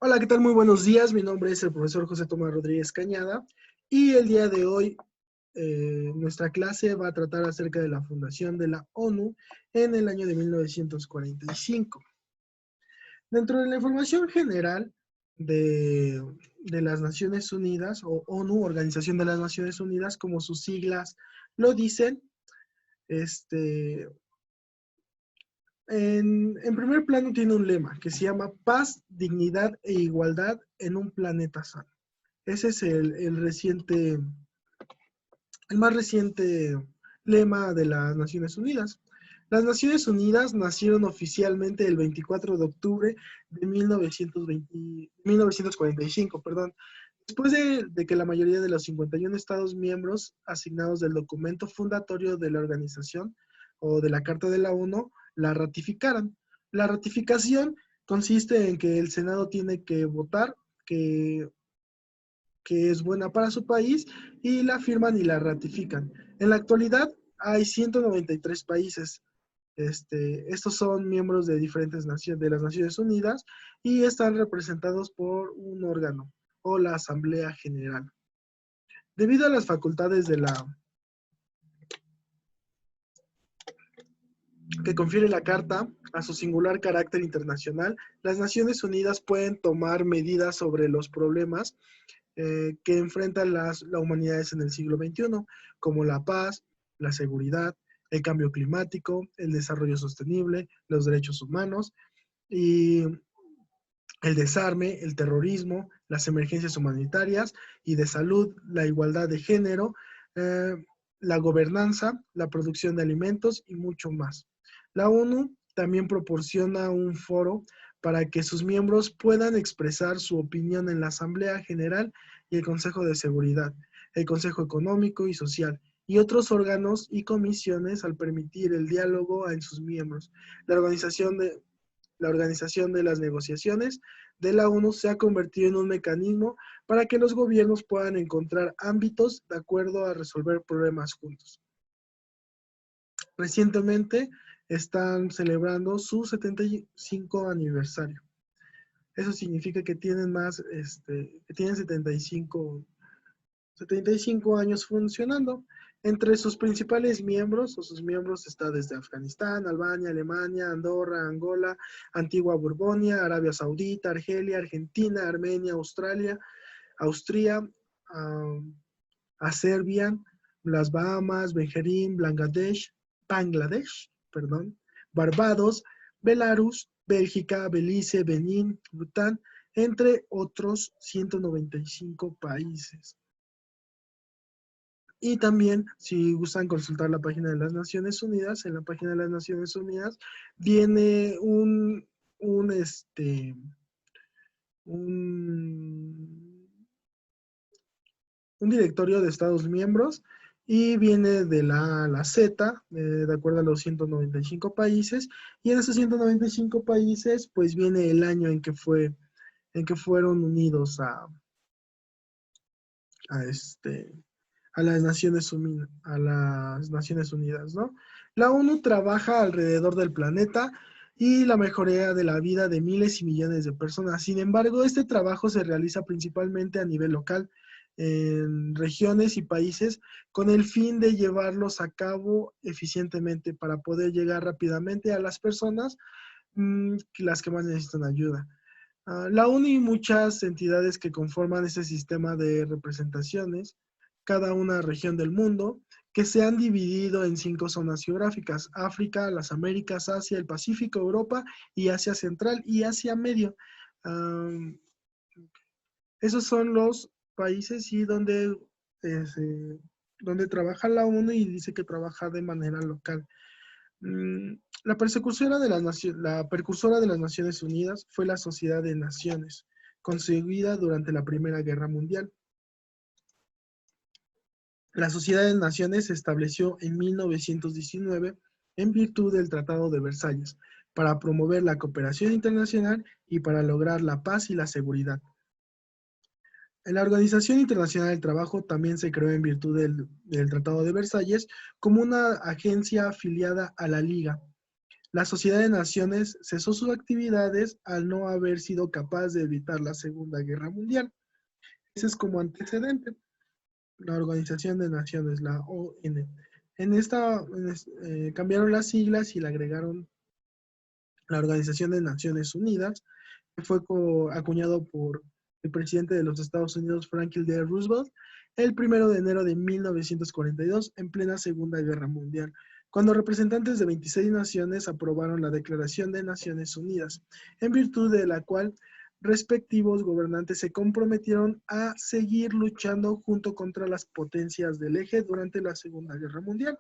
Hola, ¿qué tal? Muy buenos días. Mi nombre es el profesor José Tomás Rodríguez Cañada y el día de hoy nuestra clase va a tratar acerca de la fundación de la ONU en el año de 1945. Dentro de la información general de las Naciones Unidas o ONU, Organización de las Naciones Unidas, como sus siglas lo dicen, este, en primer plano tiene un lema que se llama paz, dignidad e igualdad en un planeta sano. Ese es el más reciente lema de las Naciones Unidas. Las Naciones Unidas nacieron oficialmente el 24 de octubre de 1945, perdón, después de que la mayoría de los 51 Estados miembros asignados del documento fundatorio de la organización o de la Carta de la ONU la ratificaran. La ratificación consiste en que el Senado tiene que votar que es buena para su país y la firman y la ratifican. En la actualidad hay 193 países. Estos son miembros de diferentes naciones, de las Naciones Unidas y están representados por un órgano o la Asamblea General. Debido a las facultades que confiere la Carta, a su singular carácter internacional, las Naciones Unidas pueden tomar medidas sobre los problemas que enfrentan la humanidad en el siglo XXI, como la paz, la seguridad, el cambio climático, el desarrollo sostenible, los derechos humanos y el desarme, el terrorismo, las emergencias humanitarias y de salud, la igualdad de género, eh, la gobernanza, la producción de alimentos y mucho más. La ONU también proporciona un foro para que sus miembros puedan expresar su opinión en la Asamblea General y el Consejo de Seguridad, el Consejo Económico y Social y otros órganos y comisiones al permitir el diálogo en sus miembros. La organización de las negociaciones de la ONU se ha convertido en un mecanismo para que los gobiernos puedan encontrar ámbitos de acuerdo a resolver problemas juntos. Recientemente están celebrando su 75 aniversario. Eso significa que tienen que tienen 75 años funcionando. Entre sus principales miembros, o sus miembros, está desde Afganistán, Albania, Alemania, Andorra, Angola, Antigua Borgoña, Arabia Saudita, Argelia, Argentina, Armenia, Australia, Austria, Azerbaiyán, las Bahamas, Bahrein, Bangladesh, perdón, Barbados, Belarus, Bélgica, Belice, Benín, Bután, entre otros 195 países. Y también, si gustan consultar la página de las Naciones Unidas, en la página de las Naciones Unidas viene un, un directorio de Estados miembros y viene de la A a la Z, de acuerdo a los 195 países, y en esos 195 países, pues viene el año en que fueron unidos a este, a las Naciones Unidas, ¿no? La ONU trabaja alrededor del planeta y la mejoría de la vida de miles y millones de personas. Sin embargo, este trabajo se realiza principalmente a nivel local, en regiones y países, con el fin de llevarlos a cabo eficientemente para poder llegar rápidamente a las personas las que más necesitan ayuda. La ONU y muchas entidades que conforman este sistema de representaciones, cada una región del mundo, que se han dividido en 5 zonas geográficas: África, las Américas, Asia, el Pacífico, Europa y Asia Central y Asia Medio. Um, Esos son los países y donde trabaja la ONU y dice que trabaja de manera local. La precursora de las Naciones Unidas fue la Sociedad de Naciones, concebida durante la Primera Guerra Mundial. La Sociedad de Naciones se estableció en 1919 en virtud del Tratado de Versalles, para promover la cooperación internacional y para lograr la paz y la seguridad. La Organización Internacional del Trabajo también se creó en virtud del Tratado de Versalles como una agencia afiliada a la Liga. La Sociedad de Naciones cesó sus actividades al no haber sido capaz de evitar la Segunda Guerra Mundial. Ese es como antecedente. La Organización de Naciones, la ONU. Cambiaron las siglas y le agregaron la Organización de Naciones Unidas, que fue acuñado por el presidente de los Estados Unidos, Franklin D. Roosevelt, el 1 de enero de 1942, en plena Segunda Guerra Mundial, cuando representantes de 26 naciones aprobaron la Declaración de Naciones Unidas, en virtud de la cual respectivos gobernantes se comprometieron a seguir luchando junto contra las potencias del eje durante la Segunda Guerra Mundial.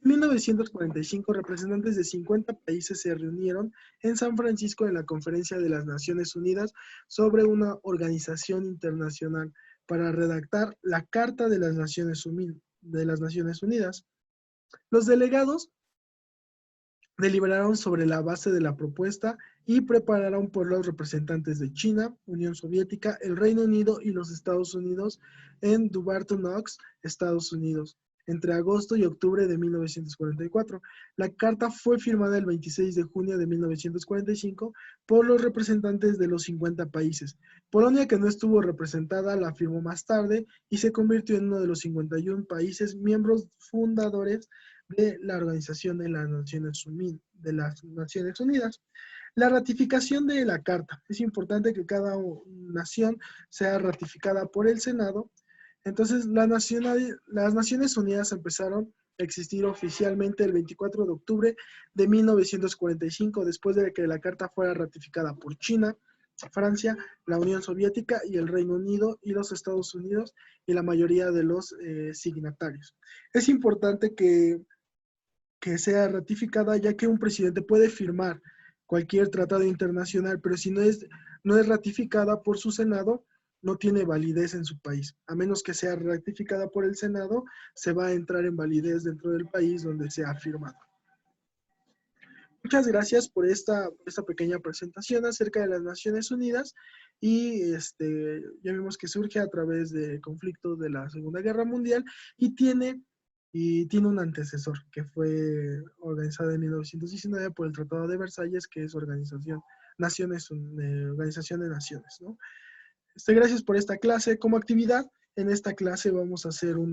En 1945, representantes de 50 países se reunieron en San Francisco en la Conferencia de las Naciones Unidas sobre una organización internacional para redactar la Carta de las Naciones Unidas. Los delegados deliberaron sobre la base de la propuesta y prepararon por los representantes de China, Unión Soviética, el Reino Unido y los Estados Unidos en Dumbarton Oaks, Estados Unidos, entre agosto y octubre de 1944. La carta fue firmada el 26 de junio de 1945 por los representantes de los 50 países. Polonia, que no estuvo representada, la firmó más tarde y se convirtió en uno de los 51 países miembros fundadores de la Organización de las Naciones Unidas. La ratificación de la Carta. Es importante que cada nación sea ratificada por el Senado. Entonces, las Naciones Unidas empezaron a existir oficialmente el 24 de octubre de 1945, después de que la Carta fuera ratificada por China, Francia, la Unión Soviética y el Reino Unido y los Estados Unidos y la mayoría de los signatarios. Es importante que sea ratificada, ya que un presidente puede firmar cualquier tratado internacional, pero si no es ratificada por su Senado, no tiene validez en su país. A menos que sea ratificada por el Senado, se va a entrar en validez dentro del país donde se ha firmado. Muchas gracias por esta pequeña presentación acerca de las Naciones Unidas y ya vimos que surge a través de conflictos de la Segunda Guerra Mundial y tiene un antecesor que fue organizado en 1919 por el Tratado de Versalles, que es Organización de Naciones, ¿no? Gracias por esta clase. Como actividad, en esta clase vamos a hacer un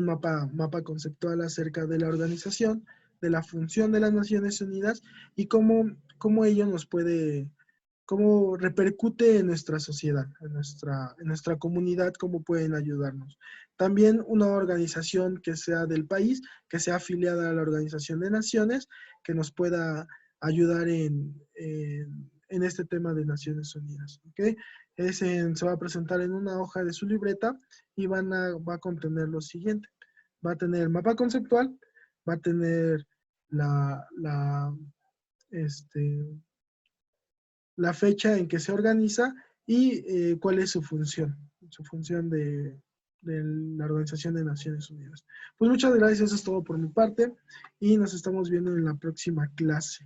mapa conceptual acerca de la organización, de la función de las Naciones Unidas y cómo ello cómo repercute en nuestra sociedad, en nuestra comunidad, cómo pueden ayudarnos. También una organización que sea del país, que sea afiliada a la Organización de Naciones, que nos pueda ayudar en este tema de Naciones Unidas. ¿Okay? Se va a presentar en una hoja de su libreta y va a contener lo siguiente. Va a tener el mapa conceptual, va a tener la fecha en que se organiza y cuál es su función de la Organización de Naciones Unidas. Pues muchas gracias, eso es todo por mi parte y nos estamos viendo en la próxima clase.